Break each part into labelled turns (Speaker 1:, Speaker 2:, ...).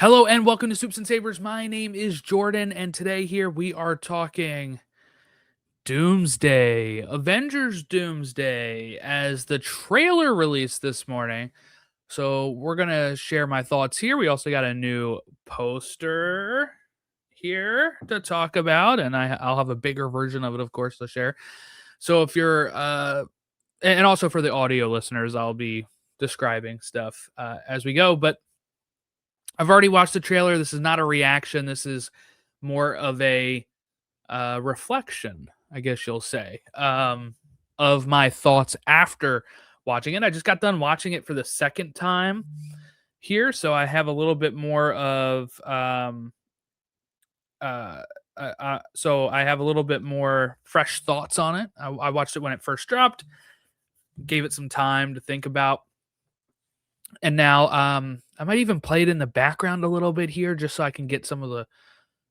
Speaker 1: Hello and welcome to Soups and Sabers. My name is Jordan, and today here we are talking Doomsday, Avengers Doomsday, as the trailer released this morning. So we're gonna share my thoughts here. We also got a new poster here to talk about, and I'll have a bigger version of it, of course, to share. So if you're and also for the audio listeners, I'll be describing stuff as we go, but I've already watched the trailer. This is not a reaction. This is more of a reflection, I guess you'll say, of my thoughts after watching it. I just got done watching it for the second time here, so I have a little bit more of so I have a little bit more fresh thoughts on it. I watched it when it first dropped, gave it some time to think about, and now I might even play it in the background a little bit here just so I can get some of the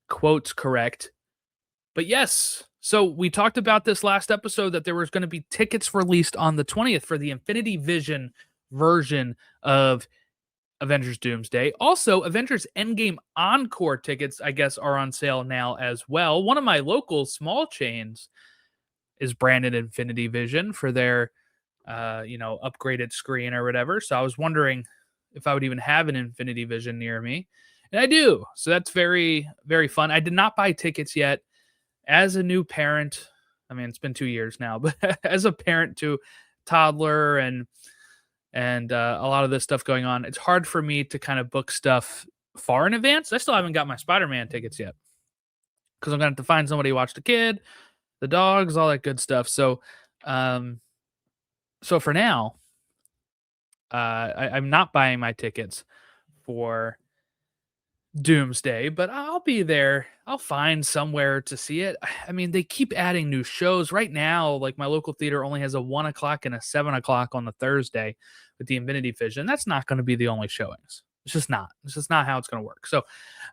Speaker 1: quotes correct. But yes, so we talked about this last episode that there was going to be tickets released on the 20th for the Infinity Vision version of Avengers Doomsday. Also, Avengers Endgame Encore tickets, I guess, are on sale now as well. One of my local small chains is branded Infinity Vision for their upgraded screen or whatever. So I was wondering if I would even have an Infinity Vision near me. And I do. So that's very, very fun. I did not buy tickets yet. As a new parent, I mean, it's been 2 years now, but as a parent to toddler and a lot of this stuff going on, it's hard for me to kind of book stuff far in advance. I still haven't got my Spider-Man tickets yet because I'm gonna have to find somebody to watch the kid, the dogs, all that good stuff. Um, so for now, I'm not buying my tickets for Doomsday, but I'll be there. I'll find somewhere to see it. I mean, they keep adding new shows. Right now, like my local theater only has a 1 o'clock and a 7 o'clock on the Thursday with the Infinity Vision. That's not going to be the only showings. It's just not. It's just not how it's going to work. So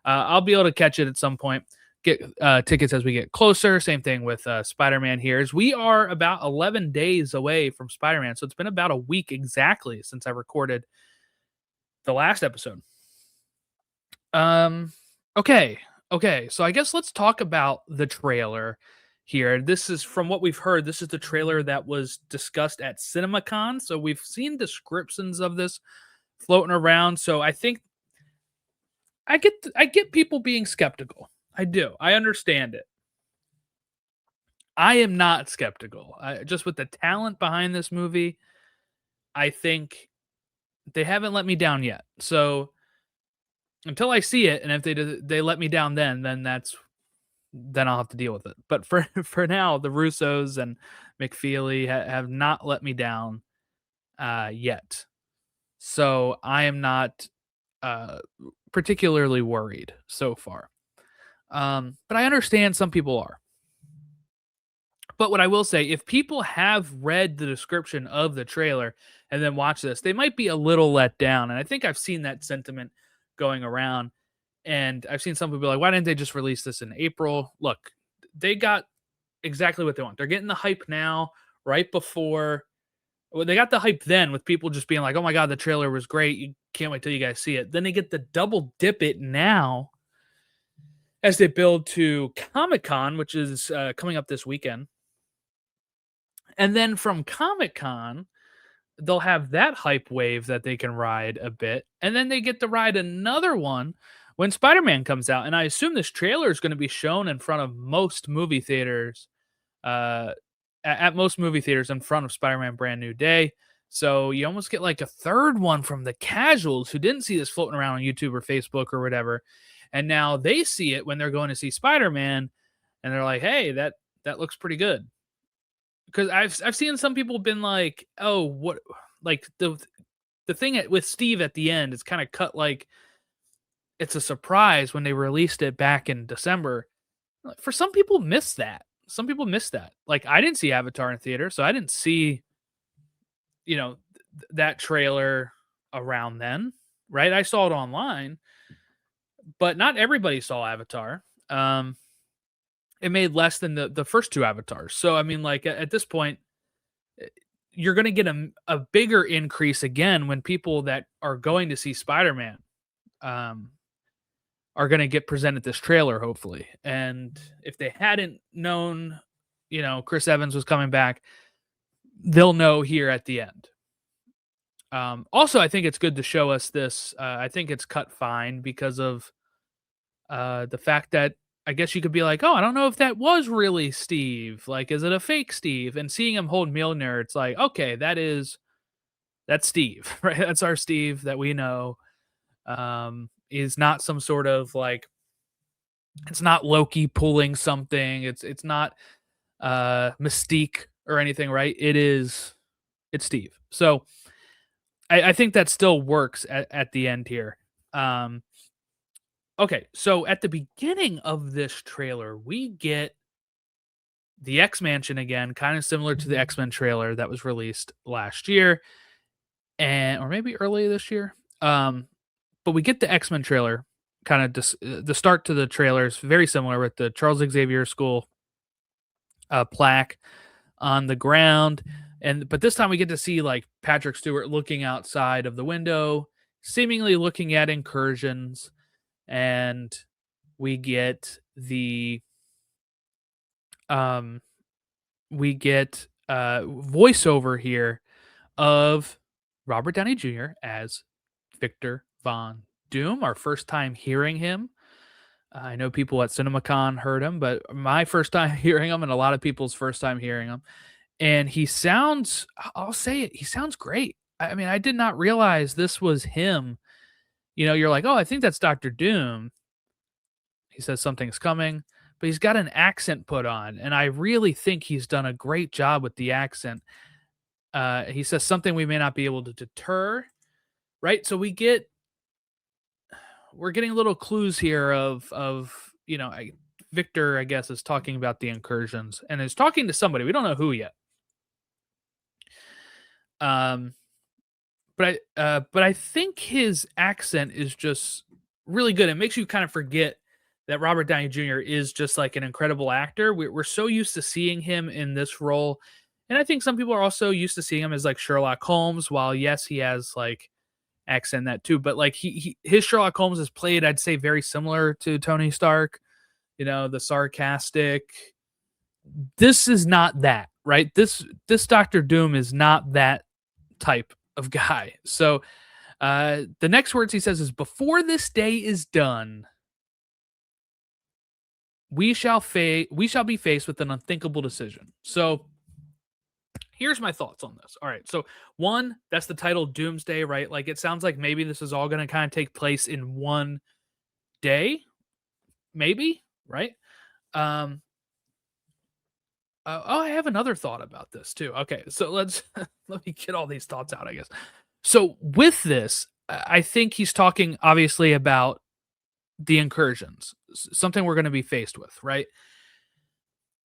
Speaker 1: I'll be able to catch it at some point. Get tickets as we get closer. Same thing with Spider-Man here. As we are about 11 days away from Spider-Man. So it's been about a week exactly since I recorded the last episode. Um, okay. Okay. So I guess let's talk about the trailer here. This is from what we've heard, this is the trailer that was discussed at CinemaCon. So we've seen descriptions of this floating around. So I think I get people being skeptical. I do. I understand it. I am not skeptical. Just with the talent behind this movie, I think they haven't let me down yet. So until I see it, and if they let me down, then I'll have to deal with it. But for for now, the Russos and McFeely have not let me down yet. So I am not uh, particularly worried so far. But I understand some people are. But what I will say, if people have read the description of the trailer and then watch this, they might be a little let down. And I think I've seen that sentiment going around. And I've seen some people be like, why didn't they just release this in April? Look, they got exactly what they want. They're getting the hype now, right before. Well, they got the hype then with people just being like, oh my God, the trailer was great. You can't wait till you guys see it. Then they get the double dip it now as they build to Comic Con, which is coming up this weekend. And then from Comic Con, they'll have that hype wave that they can ride a bit. And then they get to ride another one when Spider-Man comes out. And I assume this trailer is going to be shown in front of most movie theaters, at most movie theaters in front of Spider-Man Brand New Day. So you almost get like a third one from the casuals who didn't see this floating around on YouTube or Facebook or whatever. And now they see it when they're going to see Spider-Man and they're like, hey, that looks pretty good. Because I've seen some people been like, oh, what, like the thing with Steve at the end is kind of cut like it's a surprise when they released it back in December. For some people, miss that. Some people miss that. Like I didn't see Avatar in theater, so I didn't see, that trailer around then, right? I saw it online, but not everybody saw Avatar. It made less than the first two Avatars. So I mean, like at this point, you're going to get a bigger increase again when people that are going to see Spider-Man are going to get presented this trailer, hopefully. And if they hadn't known, Chris Evans was coming back, they'll know here at the end. Also, I think it's good to show us this. I think it's cut fine because of the fact that I guess you could be like, oh, I don't know if that was really Steve. Like, is it a fake Steve? And seeing him hold Mjolnir, it's like, okay, that's Steve, right? That's our Steve that we know. Is not some sort of like, it's not Loki pulling something. It's not Mystique or anything, right? It's Steve. So I think that still works at the end here. Okay, so at the beginning of this trailer, we get the X-Mansion again, kind of similar to the X-Men trailer that was released last year, or maybe early this year. But we get the X-Men trailer, kind of the start to the trailer is very similar with the Charles Xavier School plaque on the ground. But this time we get to see like Patrick Stewart looking outside of the window, seemingly looking at incursions, and we get voiceover here of Robert Downey Jr. as Victor Von Doom, our first time hearing him. I know people at CinemaCon heard him, but my first time hearing him and a lot of people's first time hearing him. And he sounds, I'll say it, he sounds great. I mean, I did not realize this was him. You're like, oh, I think that's Dr. Doom. He says something's coming, but he's got an accent put on. And I really think he's done a great job with the accent. He says something we may not be able to deter, right? So we're getting little clues here of Victor, I guess, is talking about the incursions and is talking to somebody. We don't know who yet. But I think his accent is just really good. It makes you kind of forget that Robert Downey Jr. is just like an incredible actor. We're so used to seeing him in this role. And I think some people are also used to seeing him as like Sherlock Holmes, while yes, he has like accent that too, but like his Sherlock Holmes is played, I'd say, very similar to Tony Stark, the sarcastic. This is not that, right? This Dr. Doom is not that type of guy. So the next words he says is, before this day is done, we shall be faced with an unthinkable decision. So here's my thoughts on this. All right. So one, that's the title, Doomsday, right? Like, it sounds like maybe this is all going to kind of take place in one day, maybe, right? I have another thought about this too. Okay. So let me get all these thoughts out, I guess. So with this, I think he's talking obviously about the incursions, something we're going to be faced with, right?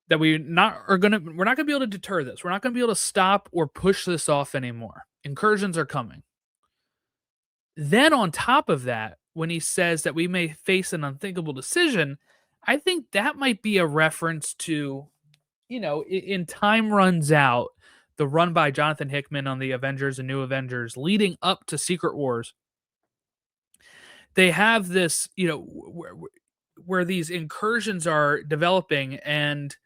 Speaker 1: That we're not going to be able to deter this. We're not going to be able to stop or push this off anymore. Incursions are coming. Then on top of that, when he says that we may face an unthinkable decision, I think that might be a reference to, in Time Runs Out, the run by Jonathan Hickman on the Avengers and New Avengers leading up to Secret Wars. They have this, where these incursions are developing, and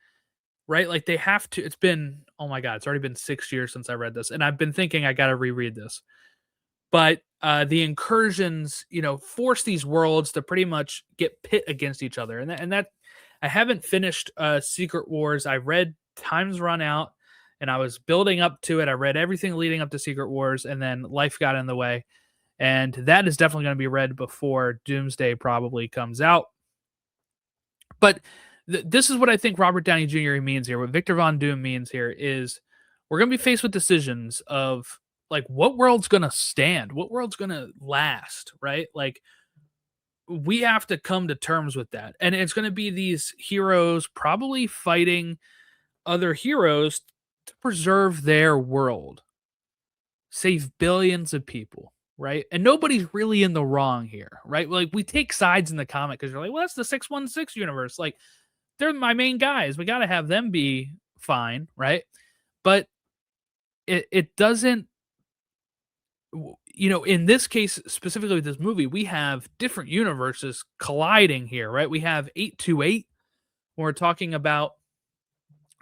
Speaker 1: right, like they have to. It's been, oh my god, it's already been 6 years since I read this, and I've been thinking I got to reread this. But the incursions, force these worlds to pretty much get pit against each other, and that I haven't finished Secret Wars. I read Time's Run Out, and I was building up to it. I read everything leading up to Secret Wars, and then life got in the way. And that is definitely going to be read before Doomsday probably comes out. But this is what I think Robert Downey Jr. means here. What Victor Von Doom means here is we're going to be faced with decisions of like, what world's going to stand? What world's going to last, right? Like, we have to come to terms with that. And it's going to be these heroes probably fighting other heroes to preserve their world, save billions of people. Right. And nobody's really in the wrong here. Right. Like, we take sides in the comic because you're like, well, that's the 616 universe. Like, they're my main guys. We got to have them be fine. Right. But it doesn't, in this case, specifically with this movie, we have different universes colliding here, right? We have 828 when we're talking about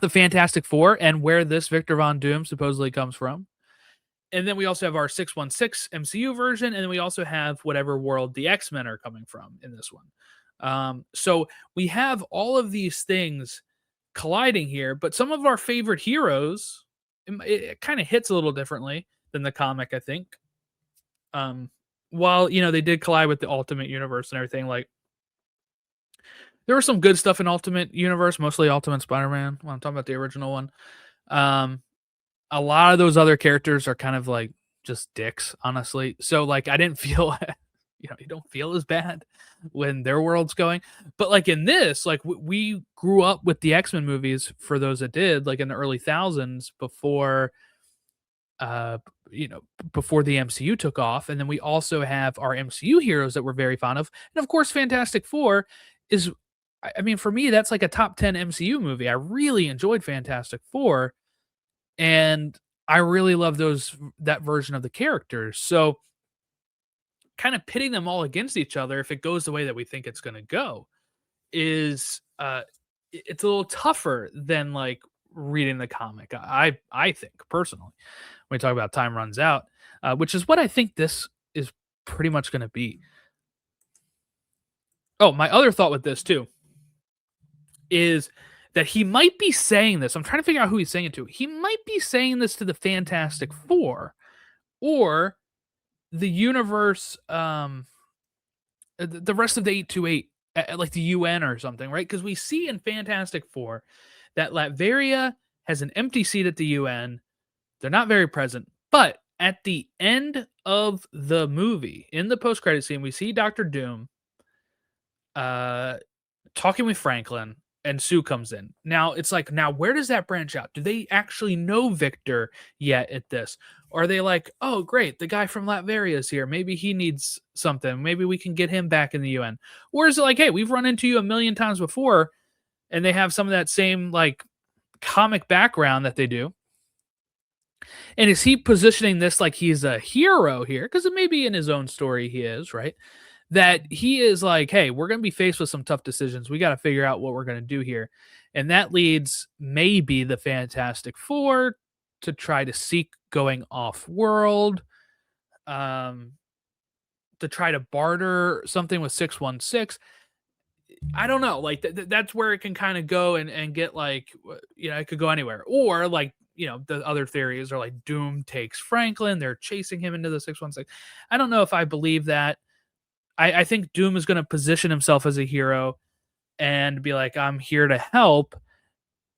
Speaker 1: the Fantastic Four and where this Victor Von Doom supposedly comes from. And then we also have our 616 MCU version, and then we also have whatever world the X-Men are coming from in this one. So we have all of these things colliding here, but some of our favorite heroes, it kind of hits a little differently than the comic, I think. While they did collide with the Ultimate Universe and everything, like there was some good stuff in Ultimate Universe, mostly Ultimate Spider-Man. When I'm talking about the original one, a lot of those other characters are kind of like just dicks, honestly. So like I didn't feel you don't feel as bad when their world's going. But like in this, like we grew up with the X-Men movies for those that did, like in the early thousands before uh before the MCU took off. And then we also have our MCU heroes that we're very fond of. And of course, Fantastic Four is I mean, for me, that's like a top 10 MCU movie. I really enjoyed Fantastic Four, and I really love that version of the characters. So kind of pitting them all against each other, if it goes the way that we think it's going to go, is it's a little tougher than like reading the comic. I think personally, when we talk about time runs out, which is what I think this is pretty much going to be. Oh, my other thought with this too is that he might be saying this. I'm trying to figure out who he's saying it to. He might be saying this to the Fantastic Four or the universe, the rest of the 828, like the UN or something, right? Because we see in Fantastic Four that Latveria has an empty seat at the UN. They're not very present, but at the end of the movie, in the post-credit scene, we see Doctor Doom talking with Franklin, and Sue comes in. Now it's like, now where does that branch out? Do they actually know Victor yet at this? Or are they like, oh great, the guy from Latveria is here. Maybe he needs something. Maybe we can get him back in the UN. Or is it like, hey, we've run into you a million times before, and they have some of that same like comic background that they do? And is he positioning this like he's a hero here? Because maybe in his own story he is, right? That he is like, hey, we're going to be faced with some tough decisions. We got to figure out what we're going to do here. And that leads maybe the Fantastic Four to try to seek going off world, to try to barter something with 616. I don't know. Like that's where it can kind of go and get like, it could go anywhere. Or like, the other theories are like Doom takes Franklin. They're chasing him into the 616. I don't know if I believe that. I think Doom is going to position himself as a hero and be like, I'm here to help.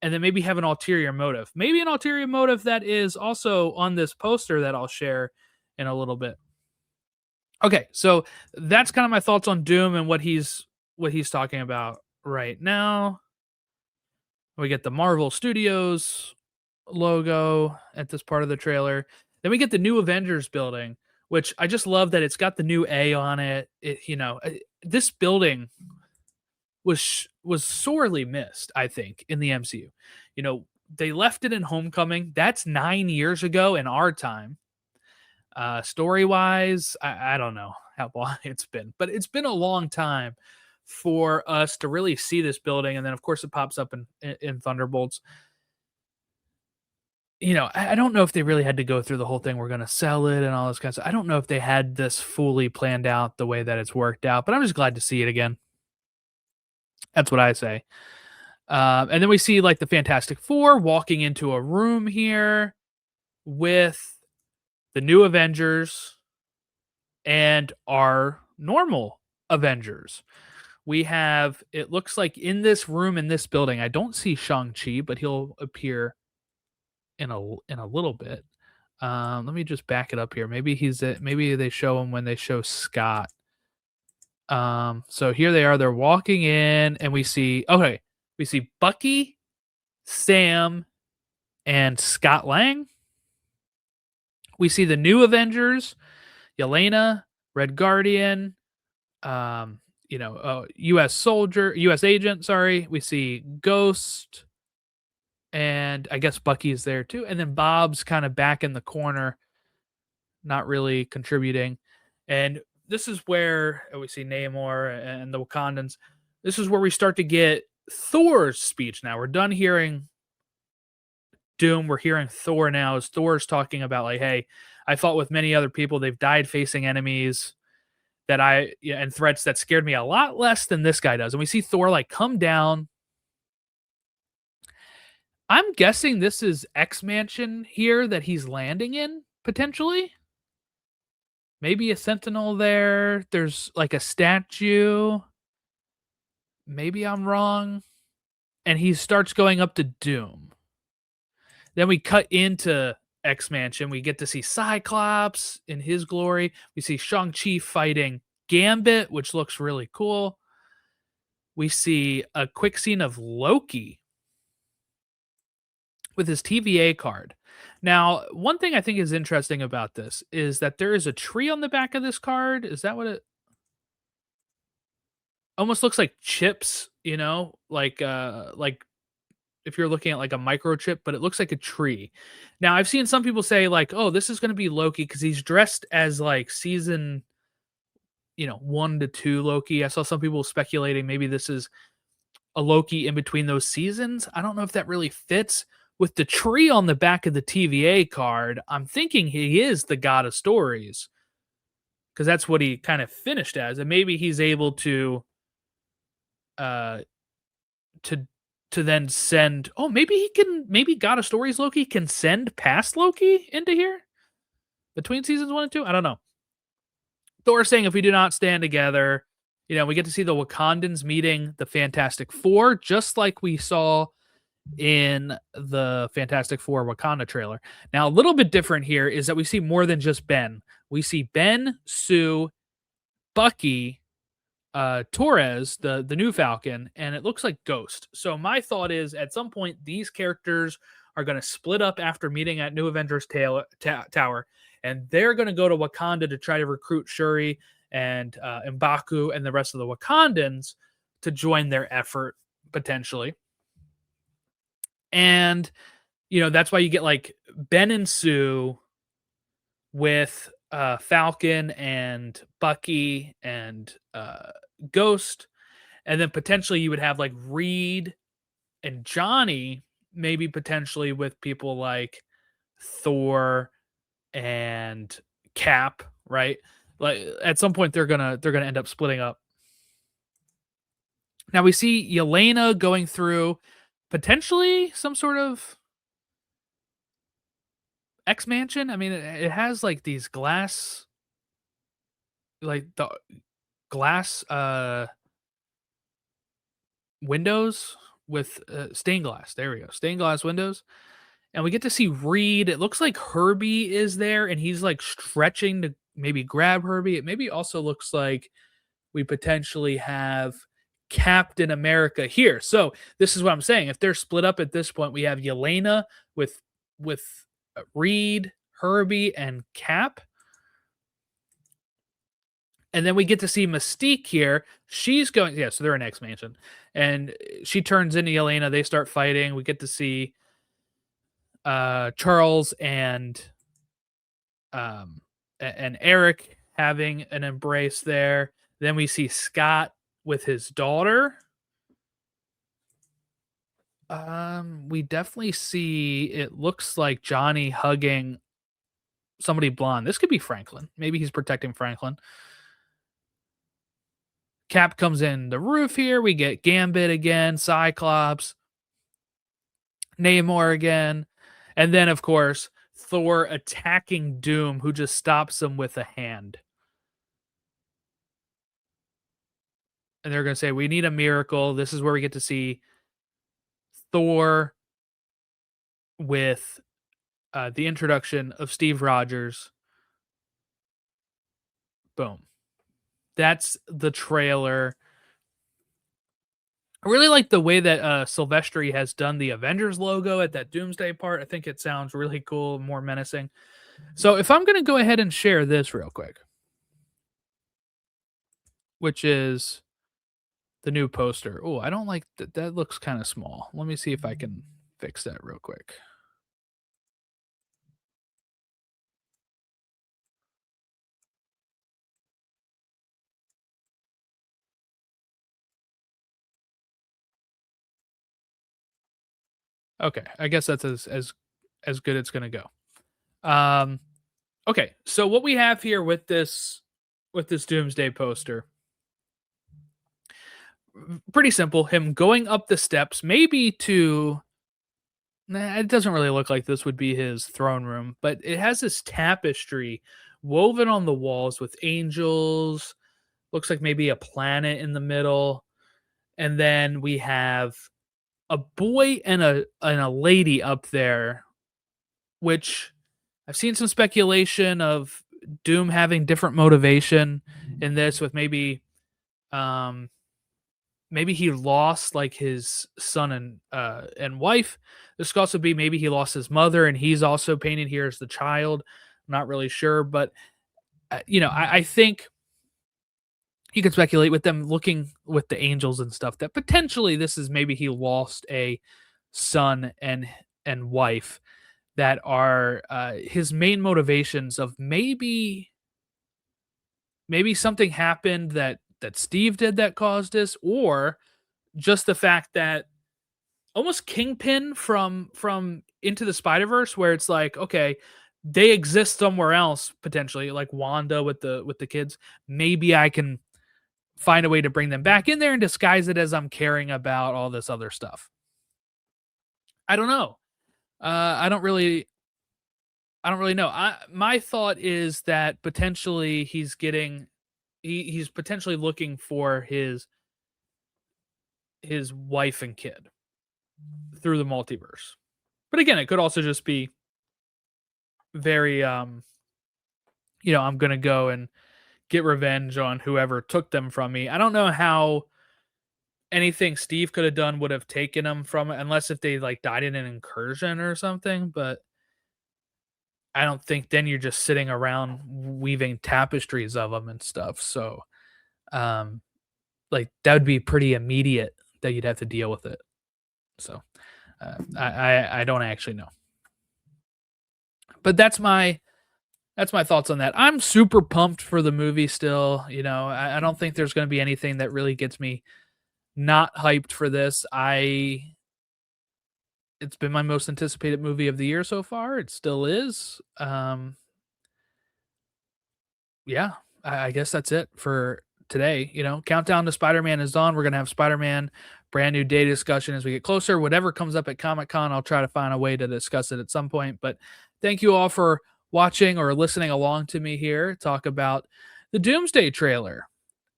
Speaker 1: And then maybe have an ulterior motive. Maybe an ulterior motive that is also on this poster that I'll share in a little bit. Okay, so that's kind of my thoughts on Doom and what he's talking about right now. We get the Marvel Studios logo at this part of the trailer. Then we get the new Avengers building, which I just love that it's got the new A on it. This building was sorely missed, I think, in the MCU. They left it in Homecoming. That's 9 years ago in our time. Story-wise, I don't know how long it's been, but it's been a long time for us to really see this building. And then, of course, it pops up in Thunderbolts. I don't know if they really had to go through the whole thing. We're going to sell it and all this kind of stuff. I don't know if they had this fully planned out the way that it's worked out, but I'm just glad to see it again. That's what I say. And then we see like the Fantastic Four walking into a room here with the new Avengers and our normal Avengers. We have, it looks like in this room, in this building, I don't see Shang-Chi, but he'll appear in a little bit. Let me just back it up here. Maybe maybe they show him when they show Scott. So here they are. They're walking in, and we see Bucky, Sam, and Scott Lang. We see the new Avengers, Yelena, Red Guardian, U.S. agent. Sorry, we see Ghost. And I guess Bucky's there too. And then Bob's kind of back in the corner, not really contributing. And this is where we see Namor and the Wakandans. This is where we start to get Thor's speech now. We're done hearing Doom. We're hearing Thor now as Thor's talking about, like, hey, I fought with many other people. They've died facing enemies that yeah, and threats that scared me a lot less than this guy does. And we see Thor like come down. I'm guessing this is X Mansion here that he's landing in, potentially. Maybe a sentinel there. There's like a statue. Maybe I'm wrong. And he starts going up to Doom. Then we cut into X Mansion. We get to see Cyclops in his glory. We see Shang-Chi fighting Gambit, which looks really cool. We see a quick scene of Loki with his TVA card. Now, one thing I think is interesting about this is that there is a tree on the back of this card. Is that what it almost looks like chips, like if you're looking at like a microchip, but it looks like a tree. Now, I've seen some people say like, "Oh, this is going to be Loki because he's dressed as like season 1 to 2 Loki." I saw some people speculating maybe this is a Loki in between those seasons. I don't know if that really fits with the tree on the back of the TVA card. I'm thinking he is the god of stories because that's what he kind of finished as, and maybe he's able to uh to then send. Oh, maybe he can. Maybe God of Stories Loki can send past Loki into here between seasons 1 and 2. I don't know. Thor saying if we do not stand together, we get to see the Wakandans meeting the Fantastic Four, just like we saw in the Fantastic Four Wakanda trailer. Now, a little bit different here is that we see more than just Ben. We see Ben, Sue, Bucky, Torres, the new Falcon, and it looks like Ghost. So my thought is, at some point, these characters are going to split up after meeting at New Avengers Tower, and they're going to go to Wakanda to try to recruit Shuri and M'Baku and the rest of the Wakandans to join their effort potentially. And that's why you get like Ben and Sue with Falcon and Bucky and Ghost, and then potentially you would have like Reed and Johnny, maybe potentially with people like Thor and Cap, right? Like at some point they're gonna end up splitting up. Now we see Yelena going through potentially some sort of X Mansion. I mean, it has like these glass, like the glass windows with stained glass. There we go, stained glass windows. And we get to see Reed. It looks like Herbie is there, and he's like stretching to maybe grab Herbie. It maybe also looks like we potentially have Captain America here. So this is what I'm saying. If they're split up at this point, we have Yelena with Reed, Herbie, and Cap. And then we get to see Mystique here. She's going, yeah, so they're in X Mansion. And she turns into Yelena. They start fighting. We get to see Charles and Eric having an embrace there. Then we see Scott with his daughter. We definitely see, it looks like Johnny hugging somebody blonde. This could be Franklin. Maybe he's protecting Franklin. Cap comes in the roof here. We get Gambit again, Cyclops, Namor again. And then, of course, Thor attacking Doom, who just stops him with a hand. And they're going to say, we need a miracle. This is where we get to see Thor with the introduction of Steve Rogers. Boom. That's the trailer. I really like the way that Silvestri has done the Avengers logo at that Doomsday part. I think it sounds really cool, more menacing. So if I'm going to go ahead and share this real quick, which is the new poster. Oh, I don't like that. That looks kind of small. Let me see if I can fix that real quick. Okay, I guess that's as good it's gonna go. Um, okay, so what we have here with this Doomsday poster, pretty simple. Him going up the steps, maybe to nah, it doesn't really look like this would be his throne room, but it has this tapestry woven on the walls with angels. Looks like maybe a planet in the middle, and then we have a boy and a lady up there, which I've seen some speculation of Doom having different motivation in this, with um maybe he lost like his son and wife. This could also be maybe he lost his mother and he's also painted here as the child. I'm not really sure, but I think you could speculate with them looking with the angels and stuff that potentially this is maybe he lost a son and wife that are his main motivations of maybe something happened that Steve did that caused this, or just the fact that almost Kingpin from Into the Spider-Verse, where it's like, okay, they exist somewhere else potentially, like Wanda with the kids. Maybe I can find a way to bring them back in there and disguise it as I'm caring about all this other stuff. I don't know. I don't really know. My thought is that potentially he's potentially looking for his wife and kid through the multiverse. But again, it could also just be very I'm going to go and get revenge on whoever took them from me. I don't know how anything Steve could have done would have taken them from it, unless if they like died in an incursion or something, but I don't think then you're just sitting around weaving tapestries of them and stuff. So, um like that would be pretty immediate that you'd have to deal with it. So, I don't actually know. But that's my thoughts on that. I'm super pumped for the movie still. I don't think there's going to be anything that really gets me not hyped for this. It's been my most anticipated movie of the year so far. It still is. Yeah, I guess that's it for today. Countdown to Spider-Man is on. We're gonna have Spider-Man brand new day discussion as we get closer. Whatever comes up at Comic Con, I'll try to find a way to discuss it at some point. But thank you all for watching or listening along to me here talk about the Doomsday trailer,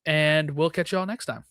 Speaker 1: and we'll catch you all next time.